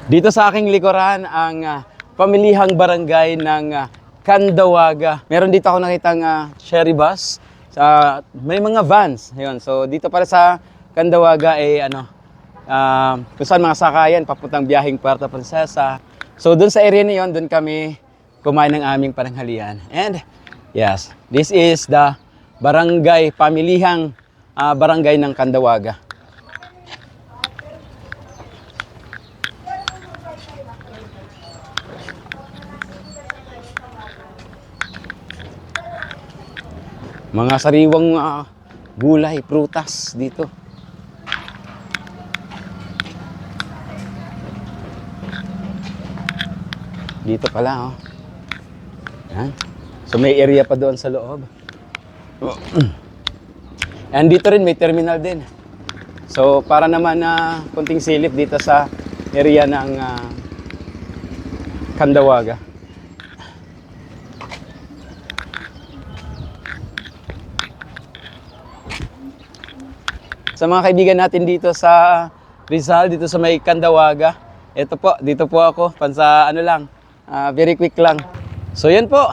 Dito sa aking likuran ang pamilihang barangay ng Candawaga. Meron dito ako nakitang cherry bus. May mga vans. Ayun. So dito para sa Candawaga ay kung saan mga sakayan papuntang biyaheng Puerto Princesa. So doon sa area na yun, doon kami kumain ng aming pananghalian. And yes, this is the barangay, pamilihang barangay ng Candawaga. Mga sariwang gulay, prutas dito. Dito pala, oh. Yan. So may area pa doon sa loob. And dito rin may terminal din. So para naman konting silip dito sa area ng Candawaga. Sa mga kaibigan natin dito sa Rizal, dito sa may Candawaga, ito po, dito po ako, very quick lang. So yan po,